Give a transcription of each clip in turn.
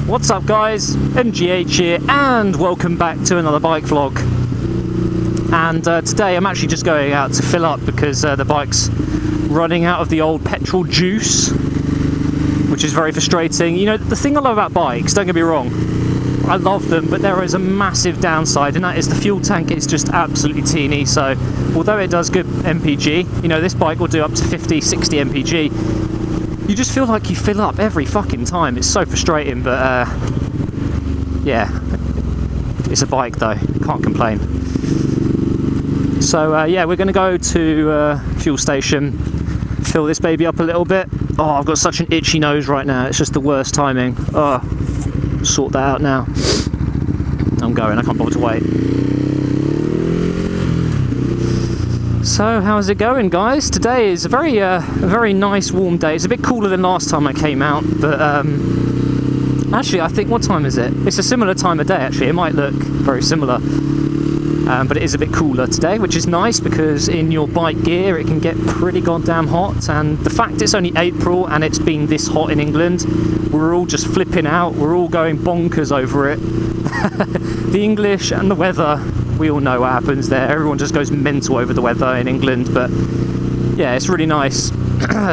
What's up guys, MGH here and welcome back to another bike vlog. And today I'm actually just going out to fill up because the bike's running out of the old petrol juice, which is very frustrating. You know, the thing I love about bikes, don't get me wrong, I love them, but there is a massive downside, and that is the fuel tank is just absolutely teeny. So although it does good MPG, you know, this bike will do up to 50, 60 MPG. You just feel like you fill up every fucking time. It's so frustrating, but yeah, it's a bike though, can't complain. So yeah, we're gonna go to fuel station, fill this baby up a little bit. Oh, I've got such an itchy nose right now, it's just the worst timing. Oh, sort that out now. I'm going, I can't bother to wait. So how's it going guys? Today is a very nice warm day. It's a bit cooler than last time I came out, but actually I think, what time is it? It's a similar time of day actually, it might look very similar. But it is a bit cooler today, which is nice because in your bike gear it can get pretty goddamn hot, and the fact it's only April and it's been this hot in England, we're all just flipping out, we're all going bonkers over it. The English and the weather, we all know what happens there. Everyone just goes mental over the weather in England, but yeah, it's really nice.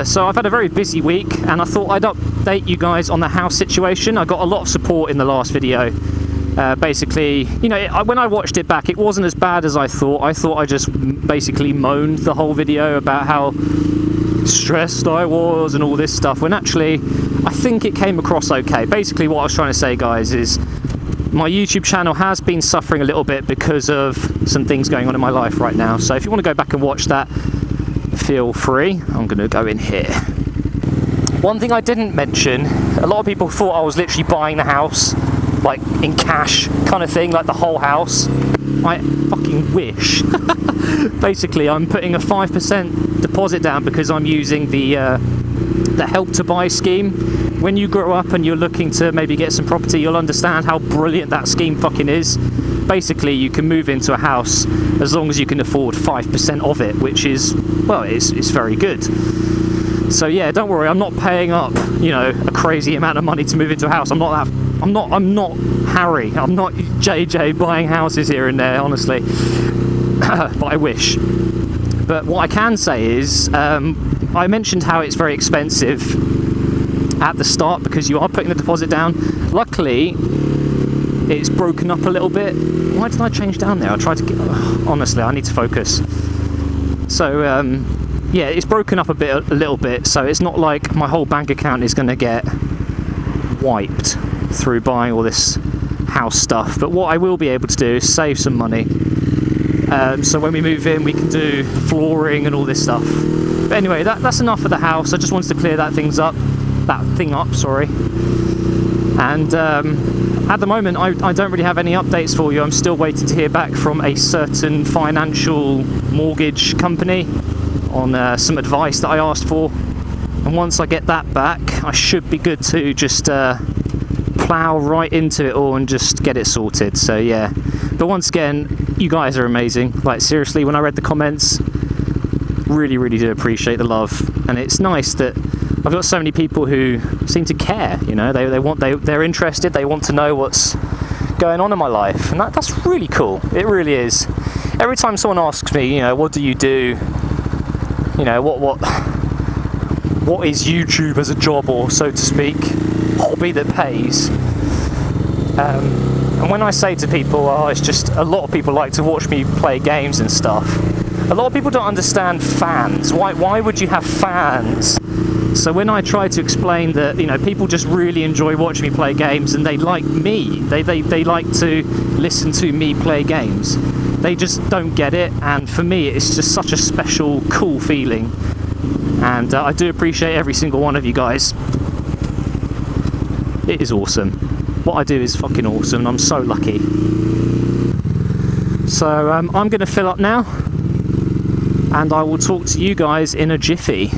So I've had a very busy week and I thought I'd update you guys on the house situation. I got a lot of support in the last video. Basically, you know, when I watched it back, it wasn't as bad as I thought. I thought I just basically moaned the whole video about how stressed I was and all this stuff, when actually I think it came across okay. Basically what I was trying to say guys is my YouTube channel has been suffering a little bit because of some things going on in my life right now. So if you want to go back and watch that, feel free. I'm going to go in here. One thing I didn't mention, a lot of people thought I was literally buying the house like in cash kind of thing, like the whole house. I fucking wish. Basically I'm putting a 5% deposit down because I'm using the help to buy scheme. When you grow up and you're looking to maybe get some property, you'll understand how brilliant that scheme fucking is. Basically you can move into a house as long as you can afford 5% of it, which is, well, it's very good. So yeah, don't worry, I'm not paying up, you know, a crazy amount of money to move into a house. I'm not Harry, I'm not JJ buying houses here and there, honestly. But I wish. But what I can say is, I mentioned how it's very expensive at the start because you are putting the deposit down. Luckily, it's broken up a little bit. Why did I change down there? I tried to get... honestly, I need to focus. So, yeah, it's broken up a little bit, so it's not like my whole bank account is going to get wiped through buying all this house stuff. But what I will be able to do is save some money. So when we move in, we can do flooring and all this stuff. But anyway, that's enough for the house. I just wanted to clear that thing up, sorry. And at the moment, I don't really have any updates for you. I'm still waiting to hear back from a certain financial mortgage company on some advice that I asked for. And once I get that back, I should be good to just plow right into it all and just get it sorted. So yeah, but once again, you guys are amazing. Like seriously, when I read the comments, really do appreciate the love, and it's nice that I've got so many people who seem to care. You know, they're interested, they want to know what's going on in my life, and that's really cool. It really is. Every time someone asks me, you know, what do you do, you know, what is YouTube as a job, or so to speak, hobby that pays, and when I say to people, oh, it's just, a lot of people like to watch me play games and stuff. A lot of people don't understand fans. Why would you have fans? So when I try to explain that, you know, people just really enjoy watching me play games and they like me, they like to listen to me play games, they just don't get it. And for me, it's just such a special, cool feeling. And I do appreciate every single one of you guys. It is awesome. What I do is fucking awesome, and I'm so lucky. So I'm going to fill up now, and I will talk to you guys in a jiffy.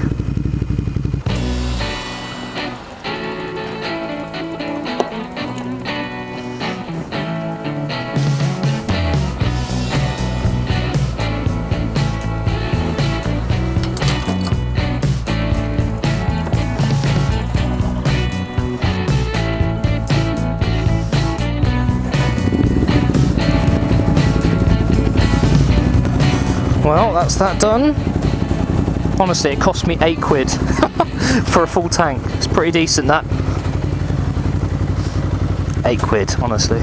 Well, that's that done. Honestly, it cost me £8 for a full tank. It's pretty decent, that. £8, honestly.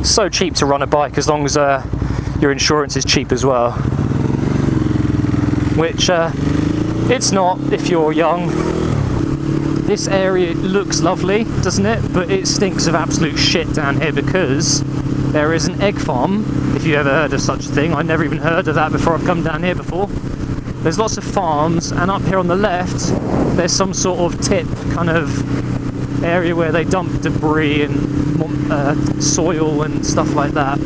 So cheap to run a bike as long as your insurance is cheap as well. Which it's not if you're young. This area looks lovely, doesn't it? But it stinks of absolute shit down here because there is an egg farm, if you've ever heard of such a thing. I never even heard of that before I've come down here before. There's lots of farms, and up here on the left there's some sort of tip kind of area where they dump debris and soil and stuff like that.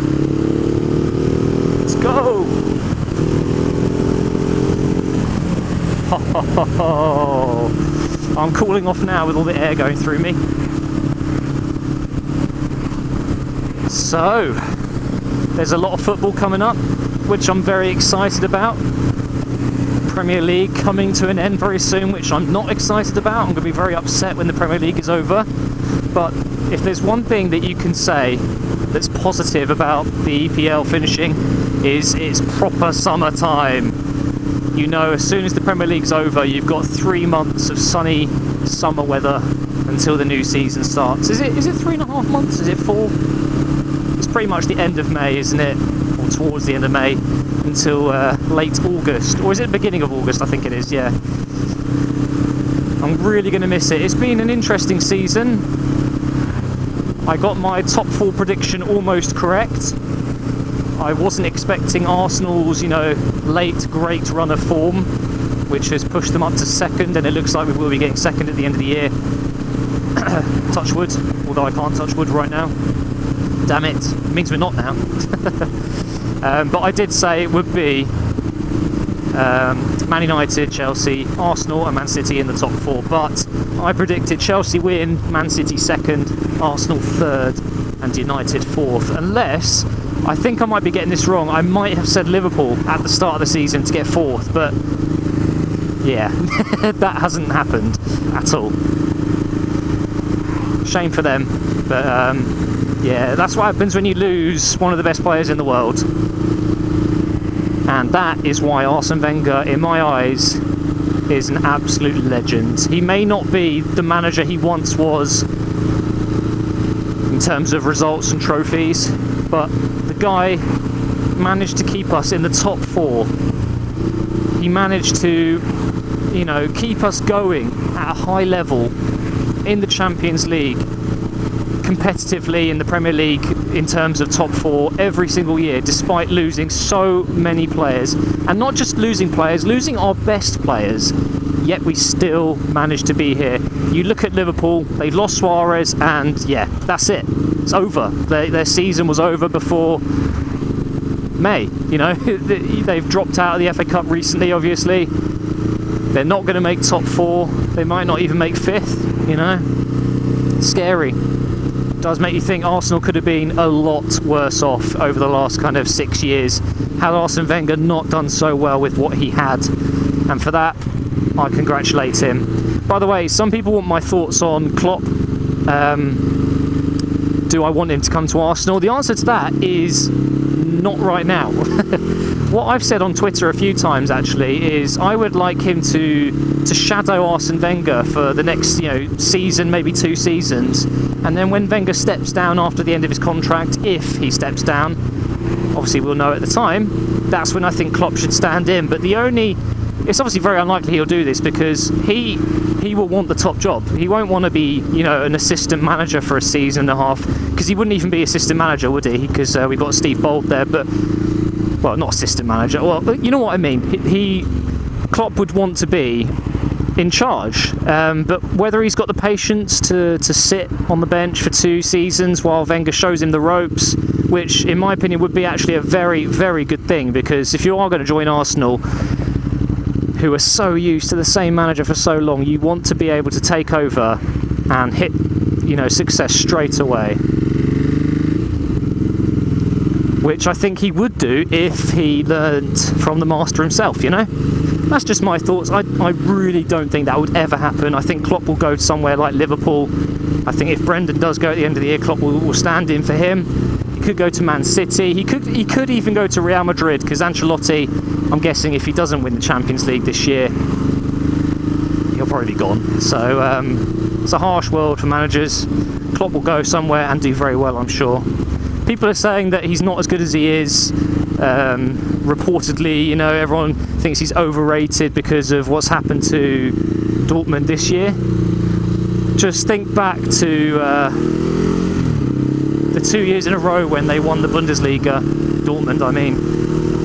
Let's go! I'm cooling off now with all the air going through me. So, there's a lot of football coming up, which I'm very excited about. Premier League coming to an end very soon, which I'm not excited about. I'm going to be very upset when the Premier League is over. But if there's one thing that you can say that's positive about the EPL finishing, is it's proper summertime. You know, as soon as the Premier League's over, you've got 3 months of sunny summer weather until the new season starts. Is it 3.5 months? Is it 4? It's pretty much the end of May, isn't it? Or towards the end of May until late August. Or is it the beginning of August? I think it is, yeah. I'm really going to miss it. It's been an interesting season. I got my top 4 prediction almost correct. I wasn't expecting Arsenal's, late great run of form, which has pushed them up to second, and it looks like we will be getting second at the end of the year. Touch wood, although I can't touch wood right now. Damn it. It means we're not now. But I did say it would be Man United, Chelsea, Arsenal and Man City in the top 4, but I predicted Chelsea win, Man City second, Arsenal third and United fourth, unless, I think I might be getting this wrong, I might have said Liverpool at the start of the season to get fourth, but yeah, that hasn't happened at all. Shame for them, but yeah, that's what happens when you lose one of the best players in the world. And that is why Arsene Wenger, in my eyes, is an absolute legend. He may not be the manager he once was in terms of results and trophies, but the guy managed to keep us in the top 4. He managed to, keep us going at a high level in the Champions League, competitively in the Premier League in terms of top 4 every single year, despite losing so many players, and not just losing players, losing our best players, yet we still managed to be here. You look at Liverpool, they've lost Suarez, and yeah, that's it, it's over. Their season was over before May. They've dropped out of the FA Cup recently, obviously. They're not going to make top 4, they might not even make 5th. Scary. Does make you think Arsenal could have been a lot worse off over the last kind of 6 years had Arsene Wenger not done so well with what he had, and for that I congratulate him. By the way, some people want my thoughts on Klopp. Do I want him to come to Arsenal? The answer to that is not right now. What I've said on Twitter a few times actually is I would like him to shadow Arsene Wenger for the next season, maybe 2 seasons, and then when Wenger steps down after the end of his contract, if he steps down, obviously we'll know at the time, that's when I think Klopp should stand in. But it's obviously very unlikely he'll do this because he will want the top job. He won't want to be an assistant manager for a season and a half, because he wouldn't even be assistant manager, would he? Because we've got Steve Bold there, but well, not assistant manager, well, you know what I mean. Klopp would want to be in charge, but whether he's got the patience to sit on the bench for 2 seasons while Wenger shows him the ropes, which in my opinion would be actually a very, very good thing, because if you are going to join Arsenal, who are so used to the same manager for so long, you want to be able to take over and hit success straight away, which I think he would do if he learnt from the master himself. That's just my thoughts. I really don't think that would ever happen. I think Klopp will go somewhere like Liverpool. I think if Brendan does go at the end of the year, Klopp will stand in for him. could go to Man City. He could even go to Real Madrid, because Ancelotti, I'm guessing if he doesn't win the Champions League this year, he'll probably be gone. So it's a harsh world for managers. Klopp will go somewhere and do very well, I'm sure. People are saying that he's not as good as he is. Reportedly, you know, everyone thinks he's overrated because of what's happened to Dortmund this year. Just think back to the 2 years in a row when they won the Bundesliga, Dortmund I mean,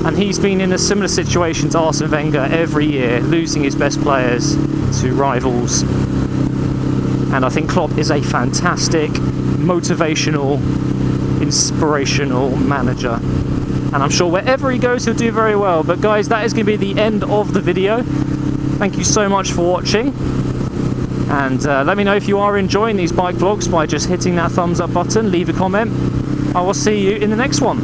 and he's been in a similar situation to Arsene Wenger every year, losing his best players to rivals. And I think Klopp is a fantastic, motivational, inspirational manager, and I'm sure wherever he goes he'll do very well. But guys, that is going to be the end of the video. Thank you so much for watching, and let me know if you are enjoying these bike vlogs by just hitting that thumbs up button. Leave a comment. I will see you in the next one.